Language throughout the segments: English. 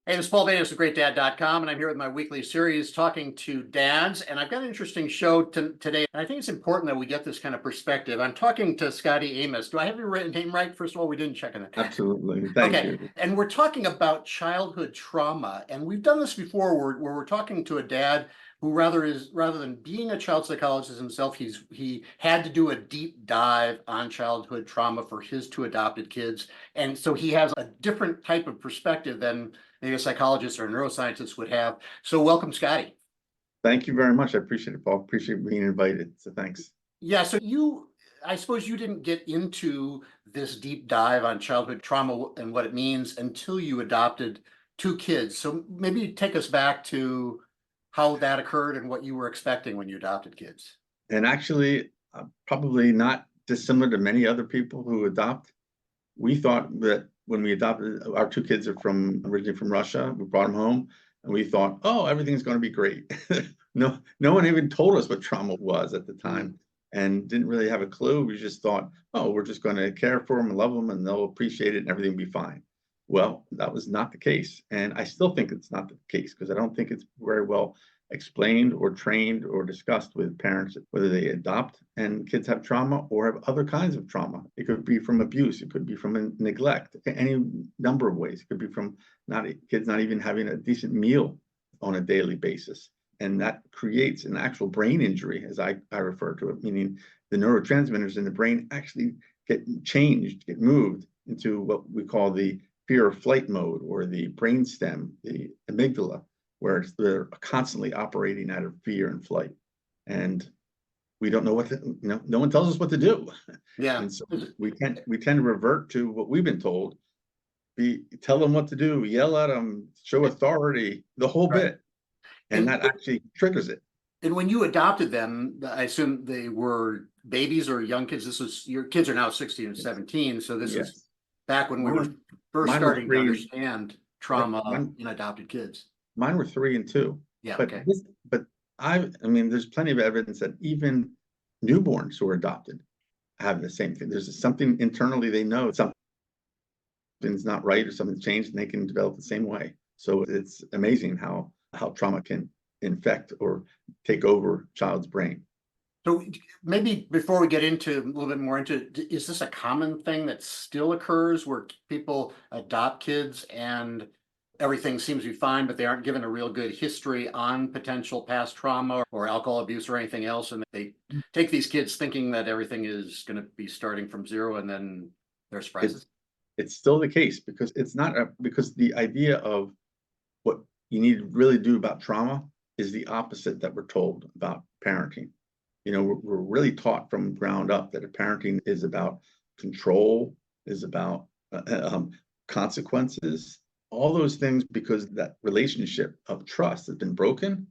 Hey, this is Paul Daniels of GreatDad.com, and I'm here with my weekly series talking to dads. And I've got an interesting show today. And I think it's important that we get this kind of perspective. I'm talking to Scotty Aemis. Do I have your name right? First of all, we didn't check on that. Absolutely. Thank Okay. you. And we're talking about childhood trauma. And we've done this before where we're talking to a dad who rather than being a child psychologist himself, he had to do a deep dive on childhood trauma for his two adopted kids. And so he has a different type of perspective than maybe a psychologist or a neuroscientist would have. So welcome, Scotty. Thank you very much. I appreciate it, Paul. Appreciate being invited. So thanks. Yeah, so I suppose you didn't get into this deep dive on childhood trauma and what it means until you adopted two kids. So maybe take us back to how that occurred and what you were expecting when you adopted kids. And actually, probably not dissimilar to many other people who adopt. We thought that when we adopted, our two kids are originally from Russia. We brought them home and we thought, oh, everything's going to be great. No one even told us what trauma was at the time and didn't really have a clue. We just thought, oh, we're just going to care for them and love them and they'll appreciate it and everything will be fine. Well, that was not the case. And I still think it's not the case because I don't think it's very well explained or trained or discussed with parents, whether they adopt and kids have trauma or have other kinds of trauma. It could be from abuse. It could be from neglect, any number of ways. It could be from kids not even having a decent meal on a daily basis. And that creates an actual brain injury, as I refer to it, meaning the neurotransmitters in the brain actually get changed, get moved into what we call the fear or flight mode, or the brainstem, the amygdala, where they're constantly operating out of fear and flight. And we don't know no one tells us what to do. Yeah. And so we tend to revert to what we've been told. Tell them what to do, yell at them, show authority, the whole bit. And that actually triggers it. And when you adopted them, I assume they were babies or young kids. Your kids are now 16 and 17. So this is back when we were first starting to understand trauma in adopted kids. Mine were 3 and 2. Yeah. But okay. I mean, there's plenty of evidence that even newborns who are adopted have the same thing. There's something internally they know something's not right or something's changed, and they can develop the same way. So it's amazing how trauma can infect or take over a child's brain. So maybe before we get into a little bit more into, is this a common thing that still occurs where people adopt kids and everything seems to be fine, but they aren't given a real good history on potential past trauma or alcohol abuse or anything else, and they take these kids thinking that everything is going to be starting from zero, and then they're surprises? It's still the case because it's not because the idea of what you need to really do about trauma is the opposite that we're told about parenting. We're really taught from ground up that parenting is about control, is about consequences, all those things, because that relationship of trust has been broken.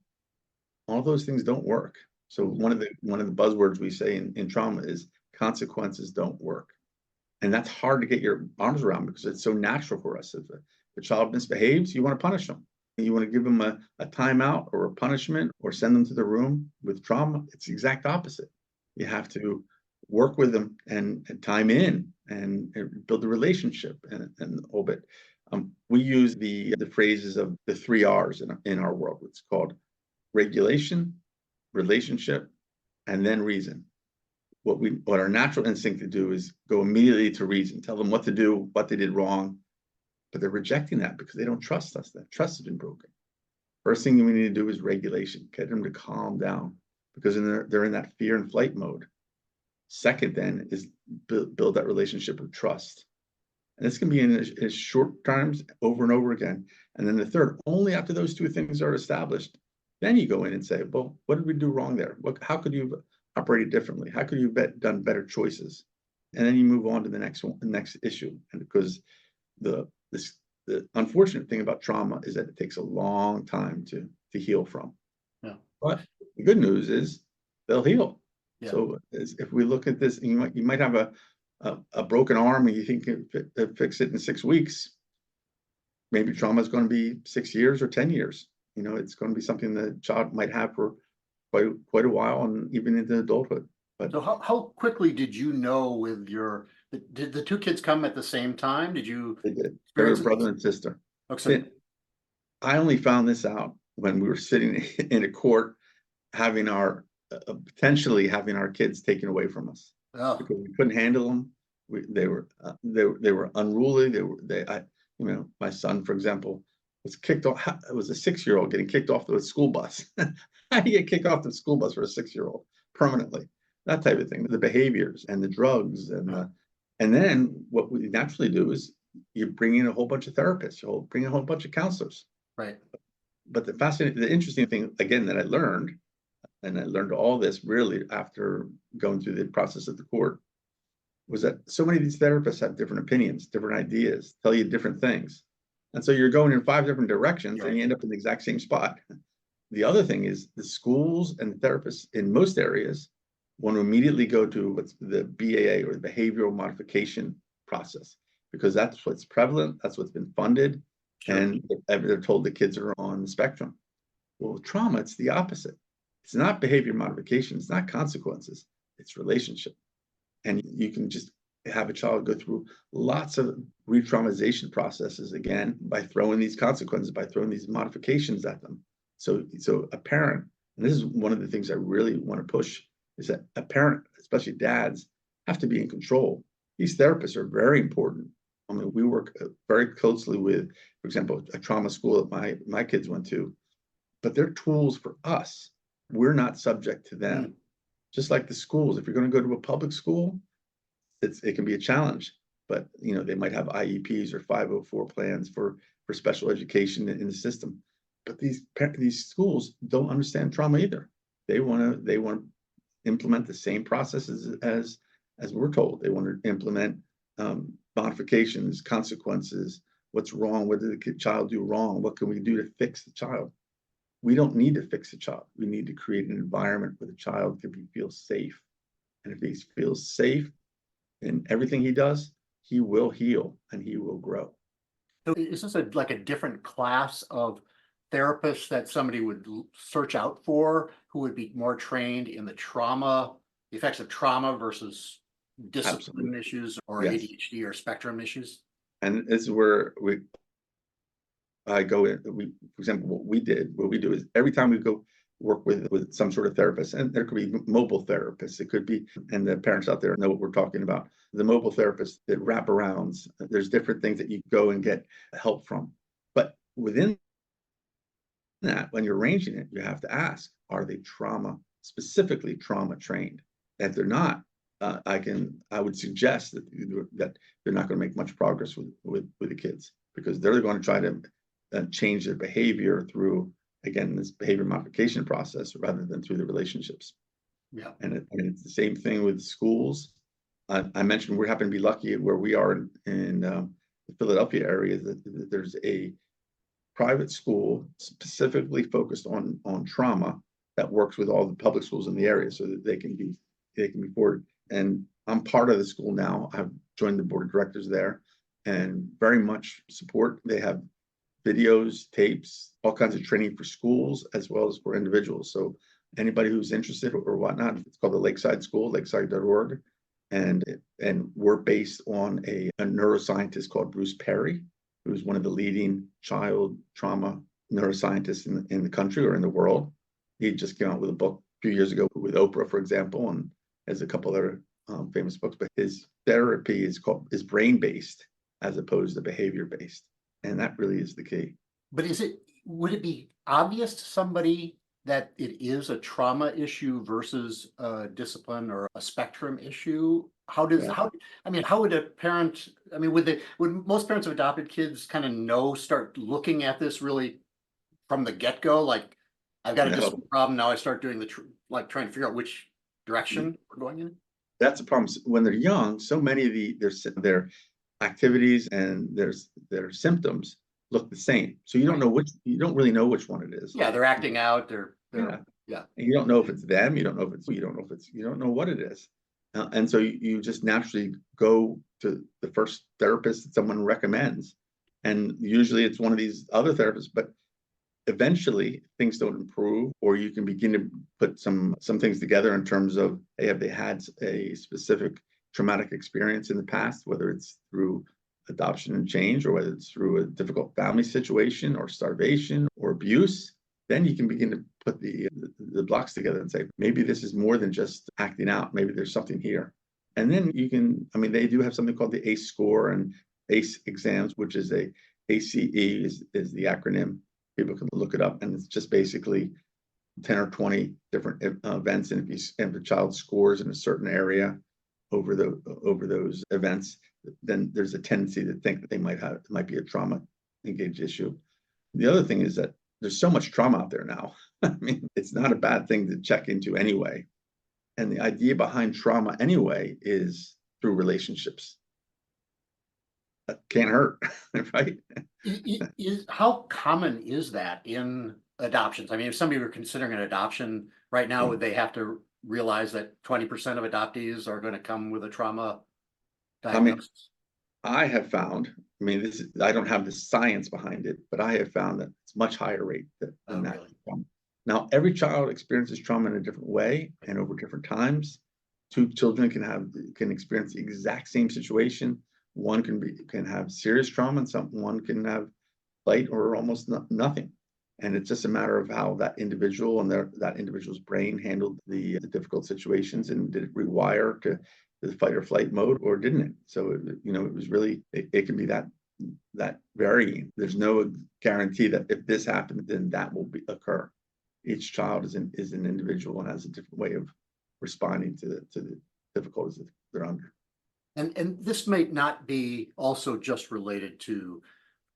All those things don't work. So one of the buzzwords we say in trauma is consequences don't work. And that's hard to get your arms around because it's so natural for us. If a child misbehaves, you want to punish them. You want to give them a timeout or a punishment or send them to the room. With trauma, it's the exact opposite. You have to work with them and time in and build a relationship and a whole bit. We use the phrases of the 3 R's in our world. It's called regulation, relationship, and then reason. What our natural instinct to do is go immediately to reason, tell them what to do, what they did wrong, but they're rejecting that because they don't trust us. That trust has been broken. First thing we need to do is regulation, get them to calm down because they're in that fear and flight mode. Second, then, is build that relationship of trust. And this can be in short terms over and over again. And then the third, only after those 2 things are established, then you go in and say, well, what did we do wrong there? How could you have operated differently? How could you have done better choices? And then you move on to the next issue. And because the unfortunate thing about trauma is that it takes a long time to heal from. Yeah. But the good news is they'll heal. Yeah. So if we look at this, you might have a broken arm and you think you fix it in 6 weeks. Maybe trauma is going to be 6 years or 10 years. It's going to be something the child might have for quite a while and even into adulthood. But so how quickly did you know did the 2 kids come at the same time? Did you? they did. They were brother and sister. Okay. I only found this out when we were sitting in a court having potentially having our kids taken away from us Oh, because we couldn't handle them. They were unruly. My son, for example, was kicked off. It was a 6-year-old getting kicked off the school bus. How do you get kicked off the school bus for a 6-year-old permanently? That type of thing. The behaviors and the drugs and then what we naturally do is you bring in a whole bunch of therapists. You'll bring in a whole bunch of counselors. right. But the interesting thing again that I learned, and I learned all this really after going through the process of the court, was that so many of these therapists have different opinions, different ideas, tell you different things. And so you're going in 5 different directions and you end up in the exact same spot. The other thing is the schools and therapists in most areas want to immediately go to what's the BAA or the behavioral modification process, because that's what's prevalent, that's what's been funded, Sure. and they're told the kids are on the spectrum. Well, with trauma, it's the opposite. It's not behavior modification, it's not consequences, it's relationship. And you can just have a child go through lots of re-traumatization processes again by throwing these consequences, by throwing these modifications at them. So a parent, and this is one of the things I really want to push, is that a parent, especially dads, have to be in control. These therapists are very important. I mean, we work very closely with, for example, a trauma school that my kids went to, but they're tools for us. We're not subject to them. Just like the schools, if you're going to go to a public school, it can be a challenge, but they might have IEPs or 504 plans for special education in the system. But these schools don't understand trauma either. They want to implement the same processes as we're told. They want to implement modifications, consequences, what's wrong, what did the child do wrong, what can we do to fix the child? We don't need to fix the child. We need to create an environment where the child can feel safe. And if he feels safe in everything he does, he will heal and he will grow. So is this like a different class of therapists that somebody would search out for, who would be more trained in the effects of trauma versus discipline Absolutely. issues or Yes. ADHD or spectrum issues? And this is where I go in. For example, what we do is every time we go work with some sort of therapist, and there could be mobile therapists, it could be, and the parents out there know what we're talking about. The mobile therapists that wraparounds, there's different things that you go and get help from. But within that, when you're arranging it, you have to ask, are they specifically trauma trained? If they're not, I would suggest that they're not going to make much progress with the kids, because they're going to try to change their behavior through, again, this behavior modification process rather than through the relationships. Yeah. And it's the same thing with schools. I mentioned we happen to be lucky where we are in the Philadelphia area, that there's a private school specifically focused on trauma that works with all the public schools in the area so that they can be forwarded. And I'm part of the school now. I've joined the board of directors there and very much support. They have videos, tapes, all kinds of training for schools as well as for individuals. So anybody who's interested or whatnot, it's called the Lakeside School, lakeside.org. And we're based on a neuroscientist called Bruce Perry, who's one of the leading child trauma neuroscientists in the country or in the world. He just came out with a book a few years ago with Oprah, for example, and has a couple other famous books. But his therapy is brain-based as opposed to behavior-based. And that really is the key. But would it be obvious to somebody that it is a trauma issue versus a discipline or a spectrum issue? How would a parent, would most parents of adopted kids kind of start looking at this really from the get-go? Like, I've got a discipline problem, now I start doing trying to figure out which direction we're going in? That's the problem. When they're young, so many of their activities and their symptoms look the same. So you don't really know which one it is. Yeah, they're acting out. Yeah. And you don't know if it's them. You don't know what it is. And so you just naturally go to the first therapist that someone recommends. And usually it's one of these other therapists, but eventually things don't improve, or you can begin to put some things together in terms of, hey, have they had a specific traumatic experience in the past, whether it's through adoption and change, or whether it's through a difficult family situation or starvation or abuse, then you can begin to put the blocks together and say, maybe this is more than just acting out. Maybe there's something here. And then you can, I mean, they do have something called the ACE score and ACE exams, which is ACE is the acronym. People can look it up, and it's just basically 10 or 20 different events. And if the child scores in a certain area over those events, then there's a tendency to think that it might be a trauma engaged issue. The other thing is that there's so much trauma out there now. I mean, it's not a bad thing to check into anyway. And the idea behind trauma anyway is through relationships. That can't hurt, right? How common is that in adoptions? I mean, if somebody were considering an adoption right now, would they have to realize that 20% of adoptees are going to come with a trauma diagnosis? I have found, I mean, I don't have the science behind it, but I have found that it's much higher rate than that. Really? Now, every child experiences trauma in a different way and over different times. Two children can experience the exact same situation. One can have serious trauma, and one can have light or almost nothing. And it's just a matter of how that individual and that individual's brain handled the difficult situations, and did it rewire to the fight or flight mode, or didn't it? So it was really, it can be that varying. There's no guarantee that if this happened, then that will occur. Each child is an individual and has a different way of responding to the difficulties that they're under. And this may not be also just related to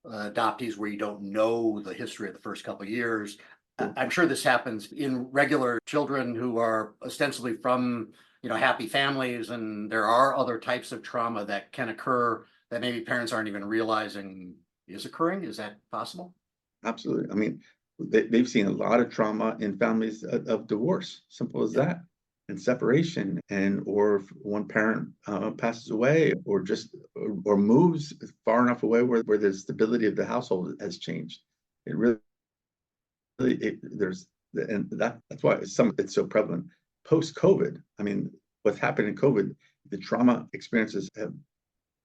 adoptees where you don't know the history of the first couple of years. I'm sure this happens in regular children who are ostensibly from happy families, and there are other types of trauma that can occur that maybe parents aren't even realizing is occurring. Is that possible? Absolutely. I mean, they've seen a lot of trauma in families of divorce, simple as that, and separation, or if one parent passes away, or or moves far enough away where the stability of the household has changed. It really that's why it's so prevalent. Post-COVID, I mean, what's happened in COVID, the trauma experiences have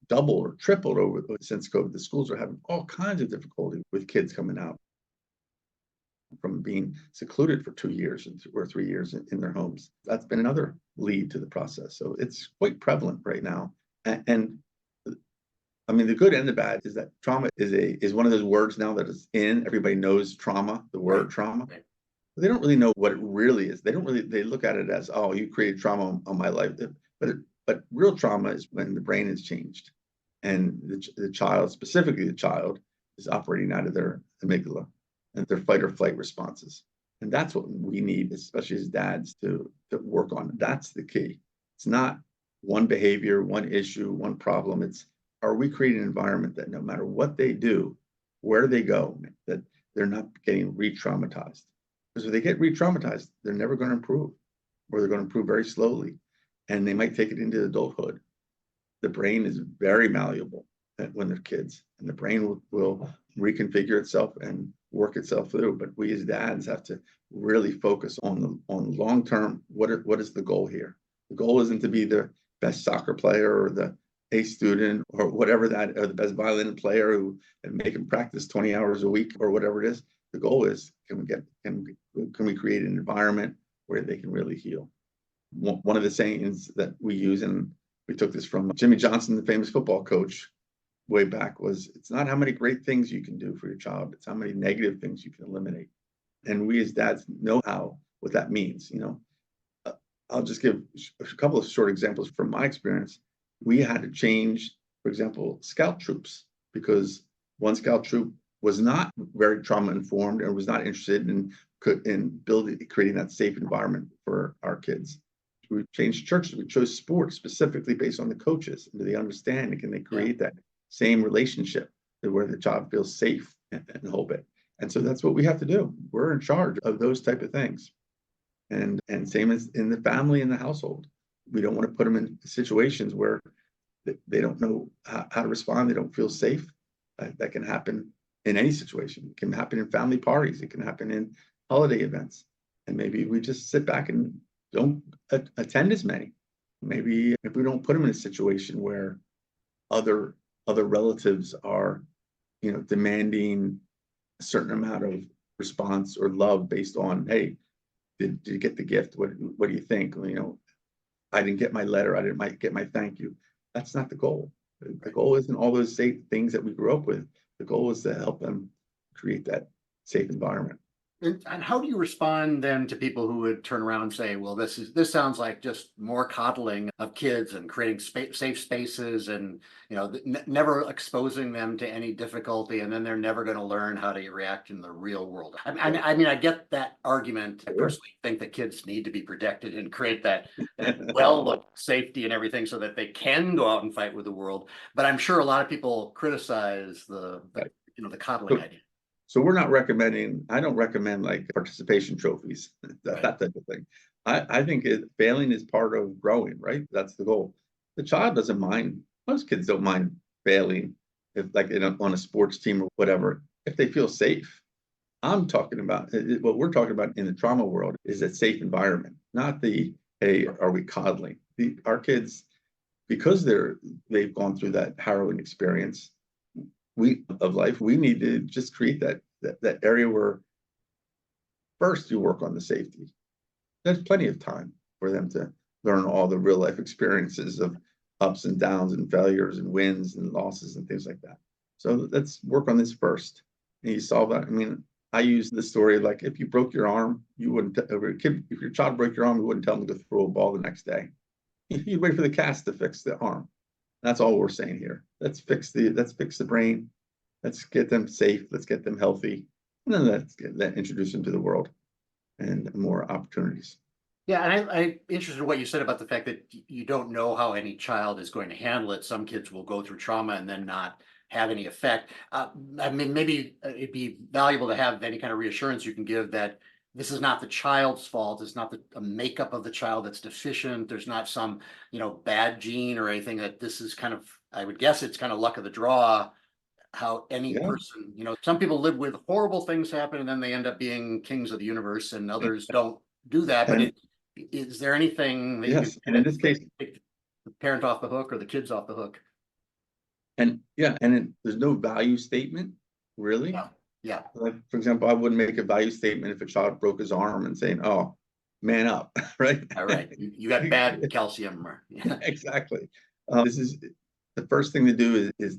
doubled or tripled since COVID. The schools are having all kinds of difficulty with kids coming out from being secluded for 2 years or 3 years in their homes. That's been another lead to the process. So it's quite prevalent right now. And I mean, the good and the bad is that trauma is one of those words now that is in. Everybody knows trauma, the word trauma. Right. They don't really know what it really is. They look at it as, oh, you created trauma on my life. But real trauma is when the brain has changed, and the child, specifically the child, is operating out of their amygdala and their fight or flight responses. And that's what we need, especially as dads, to work on. That's the key. It's not one behavior, one issue, one problem. It's, are we creating an environment that no matter what they do, where they go, that they're not getting re-traumatized? Because if they get re-traumatized, they're never going to improve, or they're going to improve very slowly, and they might take it into adulthood. The brain is very malleable when they're kids, and the brain will reconfigure itself and work itself through. But we as dads have to really focus on long term. What is the goal here? The goal isn't to be the best soccer player or the A student or whatever that, or the best violin player and make them practice 20 hours a week or whatever it is. The goal is, can we create an environment where they can really heal? One of the sayings that we use, and we took this from Jimmy Johnson, the famous football coach, way back, was, it's not how many great things you can do for your child, it's how many negative things you can eliminate. And we as dads know what that means. I'll just give a couple of short examples from my experience. We had to change, for example, scout troops, because one scout troop was not very trauma informed and was not interested in creating that safe environment for our kids. We changed churches. We chose sports specifically based on the coaches. Do they understand? Can they create that same relationship where the child feels safe and whole bit? And so that's what we have to do. We're in charge of those type of things. And same as in the family and the household. We don't want to put them in situations where they don't know how to respond. They don't feel safe. That can happen in any situation. It can happen in family parties. It can happen in holiday events. And maybe we just sit back and don't attend as many. Maybe if we don't put them in a situation where other other relatives are, demanding a certain amount of response or love based on, hey, did you get the gift? What do you think? I didn't get my letter. I didn't get my thank you. That's not the goal. The goal isn't all those safe things that we grew up with. The goal is to help them create that safe environment. And how do you respond then to people who would turn around and say, well, this sounds like just more coddling of kids and creating safe spaces and, never exposing them to any difficulty, and then they're never going to learn how to react in the real world. I mean, I get that argument. I personally think that kids need to be protected and create that safety and everything so that they can go out and fight with the world. But I'm sure a lot of people criticize the coddling idea. So I don't recommend like participation trophies, that type of thing. I think failing is part of growing, right? That's the goal. The child doesn't mind. Most kids don't mind failing if on a sports team or whatever, if they feel safe. I'm talking about what we're talking about in the trauma world is a safe environment, not hey, are we coddling? Our kids, because they've gone through that harrowing experience, of life, we need to just create that area where first you work on the safety. There's plenty of time for them to learn all the real life experiences of ups and downs and failures and wins and losses and things like that. So let's work on this first. And you solve that. I mean, I use the story like if you broke your arm, you wouldn't, if your child broke your arm, you wouldn't tell them to throw a ball the next day. You'd wait for the cast to fix the arm. That's all we're saying here. Let's fix the brain. Let's get them safe. Let's get them healthy. And then let's introduce them to the world and more opportunities. Yeah, and I'm interested in what you said about the fact that you don't know how any child is going to handle it. Some kids will go through trauma and then not have any effect. I mean, maybe it'd be valuable to have any kind of reassurance you can give that this is not the child's fault. It's not the makeup of the child that's deficient. There's not some, bad gene or anything. That this is kind of, I would guess it's kind of luck of the draw. How any person, some people live with horrible things happen and then they end up being kings of the universe, and others don't do that. But is there anything that you and in this case, take the parent off the hook or the kids off the hook? And there's no value statement, really. Yeah. Like, for example, I wouldn't make a value statement if a child broke his arm and saying, "Oh, man up," right? All right, you got bad calcium. Exactly. This is the first thing to do is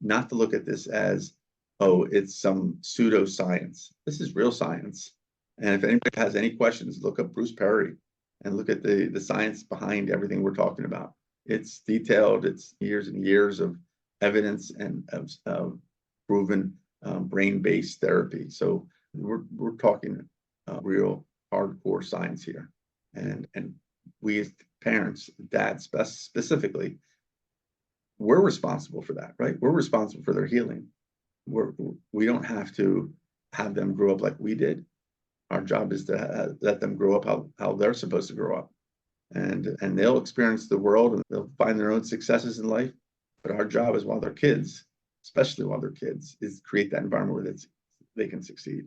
not to look at this as, oh, it's some pseudoscience. This is real science. And if anybody has any questions, look up Bruce Perry and look at the science behind everything we're talking about. It's detailed. It's years and years of evidence and of proven brain-based therapy. So we're talking real hardcore science here, and we as parents, dads specifically, we're responsible for that, right? We're responsible for their healing. We don't have to have them grow up like we did. Our job is to let them grow up how they're supposed to grow up, and they'll experience the world and they'll find their own successes in life. But our job is while they're kids, especially while they're kids, is create that environment where they can succeed.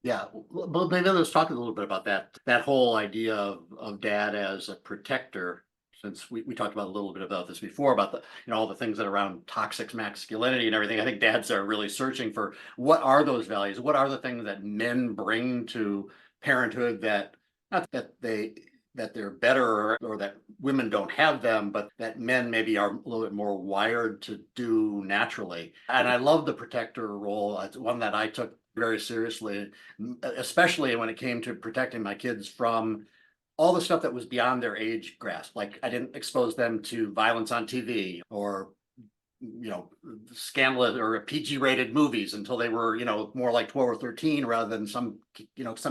Yeah, well, maybe let's talk a little bit about that whole idea of dad as a protector. Since we talked about a little bit about this before, about the all the things that are around toxic masculinity and everything. I think dads are really searching for what are those values, what are the things that men bring to parenthood that not that they're better or that women don't have them, but that men maybe are a little bit more wired to do naturally. And I love the protector role. It's one that I took very seriously, especially when it came to protecting my kids from all the stuff that was beyond their age grasp. Like I didn't expose them to violence on TV or scandalous or PG rated movies until they were more like 12 or 13, rather than some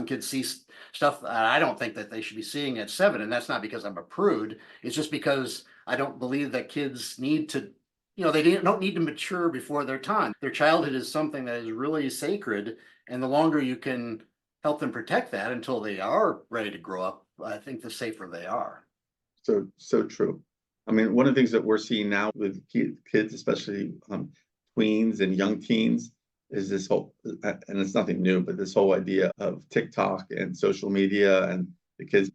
kids see stuff I don't think that they should be seeing at 7. And that's not because I'm a prude. It's just because I don't believe that kids need to they don't need to mature before their time. Their childhood is something that is really sacred, and the longer you can help them protect that until they are ready to grow up, I think the safer they are. So true. I mean, one of the things that we're seeing now with kids, especially tweens and young teens, is this whole, and it's nothing new, but this whole idea of TikTok and social media, and the kids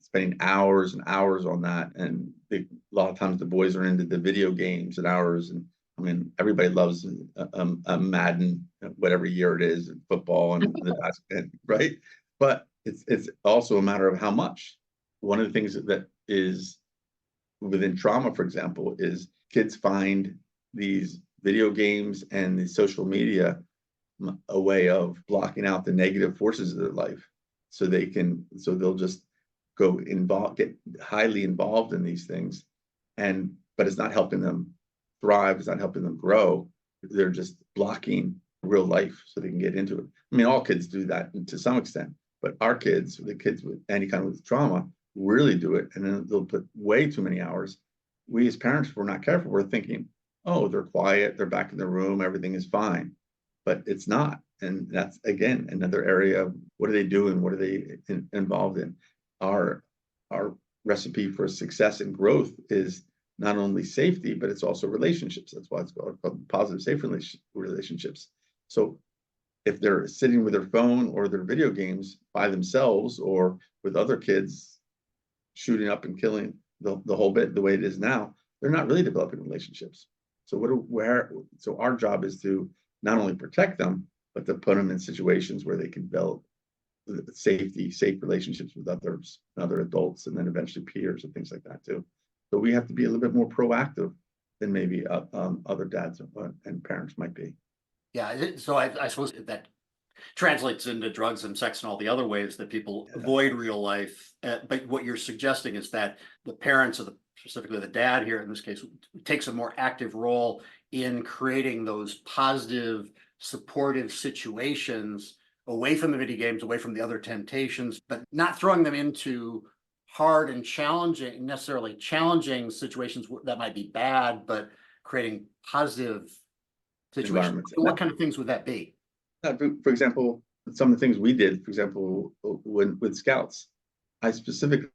spending hours and hours on that. And a lot of times the boys are into the video games and hours, and I mean, everybody loves a Madden, whatever year it is, football and the basket, right? But it's also a matter of how much. One of the things that is within trauma, for example, is kids find these video games and the social media a way of blocking out the negative forces of their life, so they'll just get highly involved in these things, but it's not helping them thrive, it's not helping them grow. They're just blocking real life so they can get into it. I mean, all kids do that to some extent, but our kids, the kids with any kind of trauma, really do it, and then they'll put way too many hours. We as parents, if we're not careful, we're thinking, oh, they're quiet, they're back in their room, everything is fine. But it's not. And that's, again, another area of what are they doing? What are they involved in? Our recipe for success and growth is not only safety, but it's also relationships. That's why it's called positive, safe relationships. So if they're sitting with their phone or their video games by themselves or with other kids shooting up and killing the whole bit the way it is now, they're not really developing relationships. So so our job is to not only protect them, but to put them in situations where they can develop safe relationships with others, other adults, and then eventually peers and things like that too. So we have to be a little bit more proactive than maybe other dads and parents might be. Yeah, so I suppose that translates into drugs and sex and all the other ways that people avoid real life. But what you're suggesting is that the parents, or specifically the dad here in this case, takes a more active role in creating those positive, supportive situations away from the video games, away from the other temptations, but not throwing them into hard and necessarily challenging situations that might be bad, but creating positive situations. What kind of things would that be? For example, some of the things we did, for example, with scouts, I specifically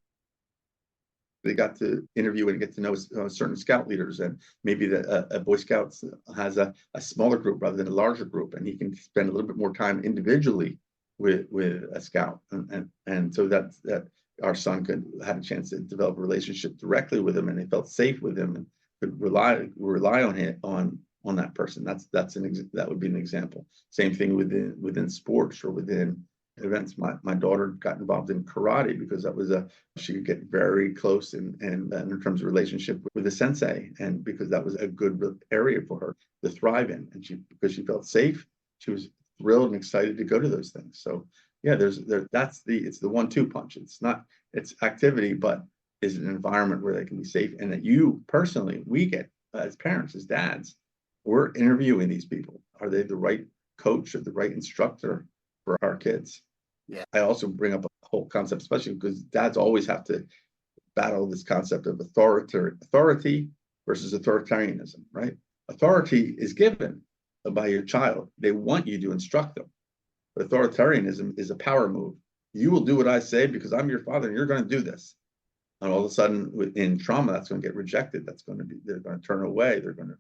got to interview and get to know certain scout leaders, and maybe a Boy Scouts has a smaller group rather than a larger group, and he can spend a little bit more time individually with a scout, and so that our son had a chance to develop a relationship directly with him, and he felt safe with him and could rely on that person. That would be an example. Same thing within sports or within events. My daughter got involved in karate because she could get very close in terms of relationship with the sensei, and because that was a good area for her to thrive in, and because she felt safe, she was thrilled and excited to go to those things. So yeah, it's the 1-2 punch. It's activity, but is an environment where they can be safe, and that you personally, we get as parents, as dads, we're interviewing these people. Are they the right coach or the right instructor for our kids? Yeah. I also bring up a whole concept, especially because dads always have to battle this concept of authority versus authoritarianism, right? Authority is given by your child. They want you to instruct them. But authoritarianism is a power move. You will do what I say because I'm your father and you're going to do this. And all of a sudden, in trauma, that's going to get rejected. They're going to turn away. They're going to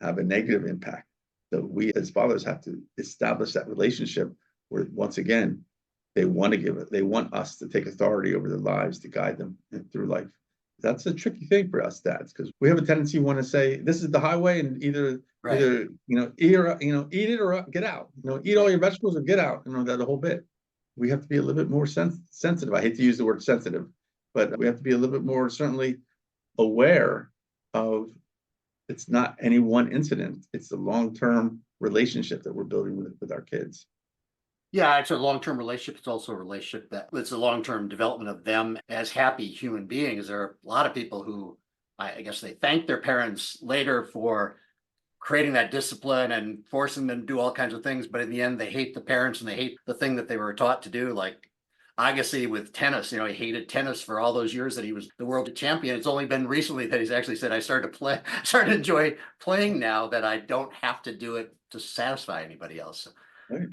have a negative impact. So we as fathers have to establish that relationship where, once again, they want us to take authority over their lives to guide them through life. That's a tricky thing for us dads, because we have a tendency to want to say, this is the highway, and either eat it or get out. Eat all your vegetables or get out. That whole bit. We have to be a little bit more sensitive. I hate to use the word sensitive, but we have to be a little bit more certainly aware of, it's not any one incident. It's the long-term relationship that we're building with our kids. Yeah, it's a long-term relationship. It's also a relationship it's a long-term development of them as happy human beings. There are a lot of people who, I guess, they thank their parents later for creating that discipline and forcing them to do all kinds of things, but in the end, they hate the parents and they hate the thing that they were taught to do. Like Agassi with tennis, he hated tennis for all those years that he was the world champion. It's only been recently that he's actually said, I started to enjoy playing now that I don't have to do it to satisfy anybody else. Right.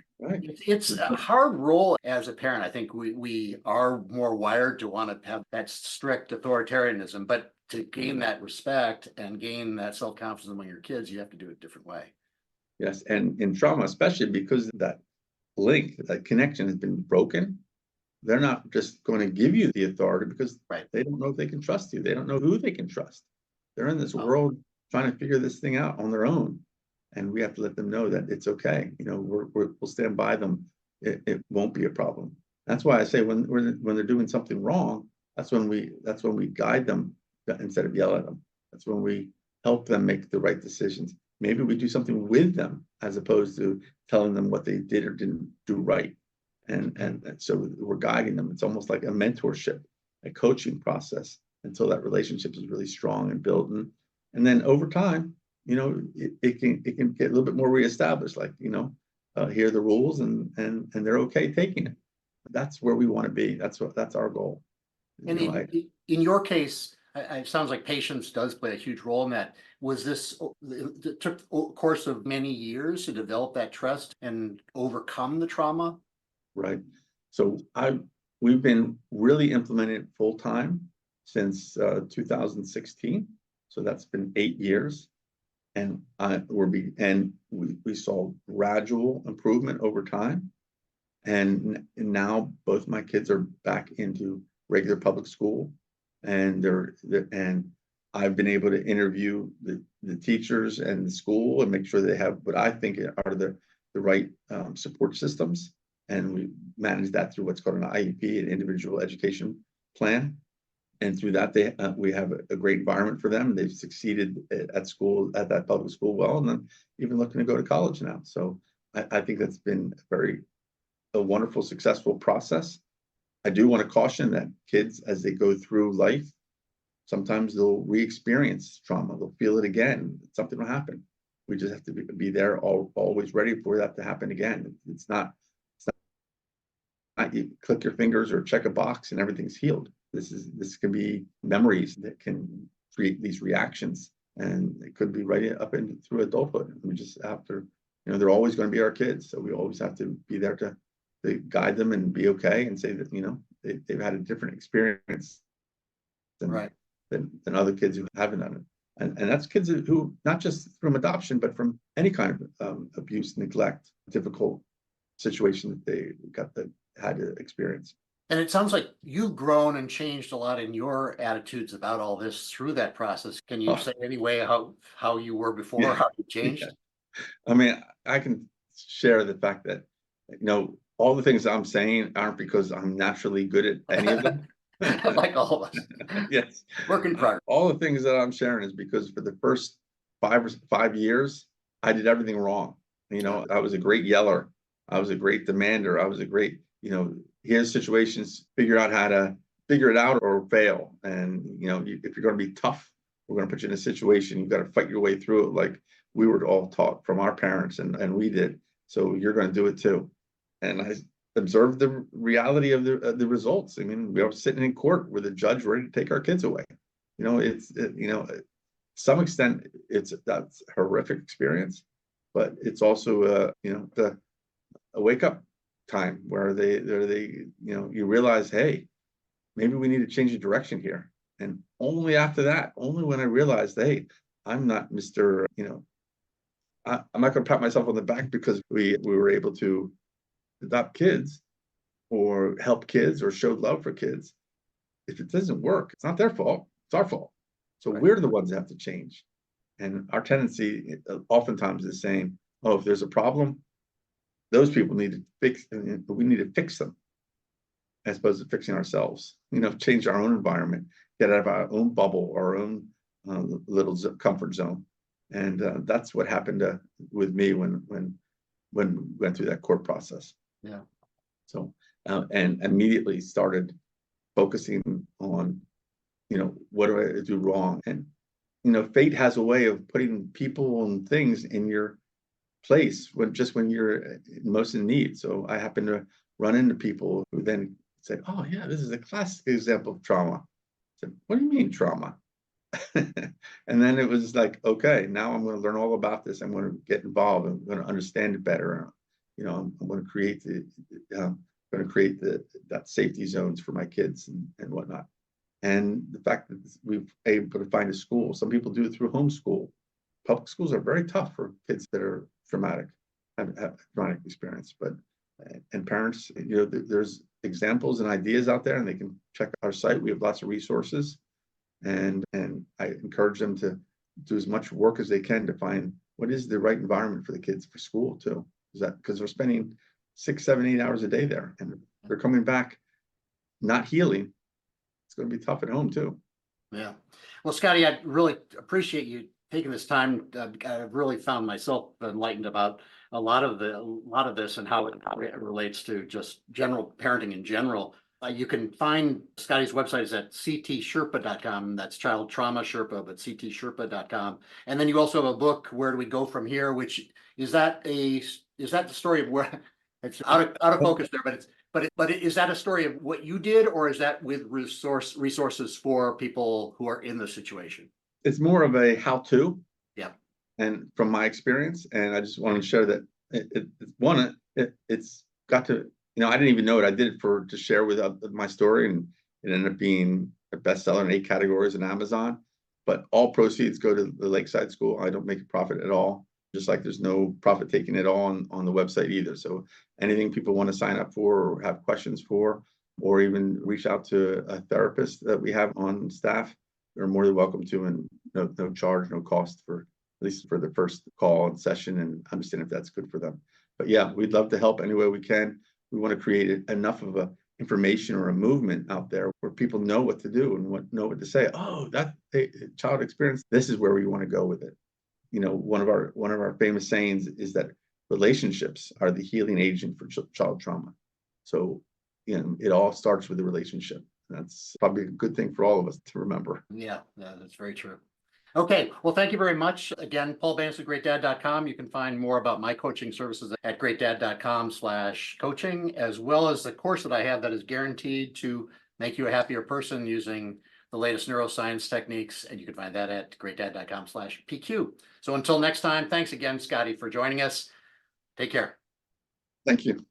It's a hard role as a parent. I think we are more wired to want to have that strict authoritarianism, but to gain that respect and gain that self-confidence among your kids, you have to do it a different way. Yes, and in trauma, especially because that link, that connection has been broken, they're not just going to give you the authority because they don't know if they can trust you. They don't know who they can trust. They're in this Oh. world trying to figure this thing out on their own. And we have to let them know that it's okay. You know, we'll stand by them. It won't be a problem. That's why I say when they're doing something wrong, that's when we guide them instead of yell at them. That's when we help them make the right decisions. Maybe we do something with them as opposed to telling them what they did or didn't do right. And so we're guiding them. It's almost like a mentorship, a coaching process until that relationship is really strong and built. And then over time, you know, it can get a little bit more reestablished. Like, you know, here are the rules, and they're okay taking it. That's where we want to be. That's our goal. And You know, in your case, it sounds like patience does play a huge role in that. Was this, it took a course of many years to develop that trust and overcome the trauma? right. So we've been really implementing it full time since 2016. So that's been 8 years. And we saw gradual improvement over time. And now both my kids are back into regular public school, and I've been able to interview the teachers and the school and make sure they have what I think are the right support systems. And we manage that through what's called an IEP, an individual education plan. And through that, we have a great environment for them. They've succeeded at school, at that public school well, and then even looking to go to college now. So I think that's been a wonderful, successful process. I do want to caution that kids, as they go through life, sometimes they'll re-experience trauma. They'll feel it again. Something will happen. We just have to be there, always ready for that to happen again. It's not you click your fingers or check a box and everything's healed. This can be memories that can create these reactions, and it could be right up and through adulthood. We just have to, you know, they're always going to be our kids, so we always have to be there to guide them and be okay, and say that, you know, they've had a different experience than other kids who haven't done it. And that's kids who, not just from adoption, but from any kind of abuse, neglect, difficult situation that they had to experience. And it sounds like you've grown and changed a lot in your attitudes about all this through that process. Can you say anyway how you were before, how you changed? Yeah. I mean, I can share the fact that, you know, all the things I'm saying aren't because I'm naturally good at any of them. Like all of us. Yes. Work in progress. All the things that I'm sharing is because for the first 5 years, I did everything wrong. You know, I was a great yeller. I was a great demander. I was a great, you know, here's situations, figure out how to figure it out or fail. And, you know, if you're going to be tough, we're going to put you in a situation, you've got to fight your way through it like we were all taught from our parents, and we did. So you're going to do it too. And I observed the reality of the results. I mean, we were sitting in court with a judge ready to take our kids away. You know, you know, to some extent, that's a horrific experience, but it's also you know, a wake up time where you know, you realize, hey, maybe we need to change the direction here. And only after that, only when I realized, hey, I'm not Mr. You know, I'm not going to pat myself on the back because we were able to adopt kids or help kids or show love for kids. If it doesn't work, it's not their fault, it's our fault. So we're the ones that have to change. And our tendency oftentimes is saying, oh, if there's a problem, those people need to fix, we need to fix them as opposed to fixing ourselves. You know, change our own environment, get out of our own bubble, our own little comfort zone. And that's what happened with me when we went through that court process. Yeah. So and immediately started focusing on, you know, what do I do wrong? And, you know, fate has a way of putting people and things in your place when you're most in need. So I happened to run into people who then said, oh yeah, this is a classic example of trauma. I said, what do you mean trauma? And then it was like, okay, now I'm going to learn all about this. I'm going to get involved. I'm going to understand it better. You know, I'm going to create that safety zones for my kids and whatnot. And the fact that we've able to find a school, some people do it through homeschool. Public schools are very tough for kids that are traumatic, have traumatic experience. But and parents, you know, there's examples and ideas out there, and they can check our site. We have lots of resources. And I encourage them to do as much work as they can to find what is the right environment for the kids for school too. Is that because they're spending 6, 7, 8 hours a day there, and they're coming back not healing. It's going to be tough at home too. Yeah. Well, Scotty, I really appreciate you taking this time. I've really found myself enlightened about a lot of this and how it relates to just general parenting in general. You can find Scotty's website is at ctsherpa.com. That's child trauma Sherpa, but ctsherpa.com. And then you also have a book, Where Do We Go From Here? Which is that the story of where it's out of focus there, but is that a story of what you did, or is that with resources for people who are in the situation? It's more of a how-to. Yeah. And from my experience, and I just want to share that it's got to, I didn't even know it. I did it to share with my story, and it ended up being a bestseller in 8 categories in Amazon. But all proceeds go to the Lakeside School. I don't make a profit at all. Just like there's no profit taken at all on the website either. So anything people want to sign up for or have questions for, or even reach out to a therapist that we have on staff, they're more than welcome to, and no charge, no cost at least for the first call and session, and understand if that's good for them. But yeah, we'd love to help any way we can. We want to create enough of a information or a movement out there where people know what to do and know what to say. Oh, that child experience, this is where we want to go with it. One of our famous sayings is that relationships are the healing agent for child trauma. So, it all starts with the relationship. That's probably a good thing for all of us to remember. Yeah, that's very true. Okay, well, thank you very much. Again, Paul Vance at GreatDad.com. You can find more about my coaching services at GreatDad.com/coaching, as well as the course that I have that is guaranteed to make you a happier person using the latest neuroscience techniques. And you can find that at GreatDad.com/PQ. So until next time, thanks again, Scotty, for joining us. Take care. Thank you.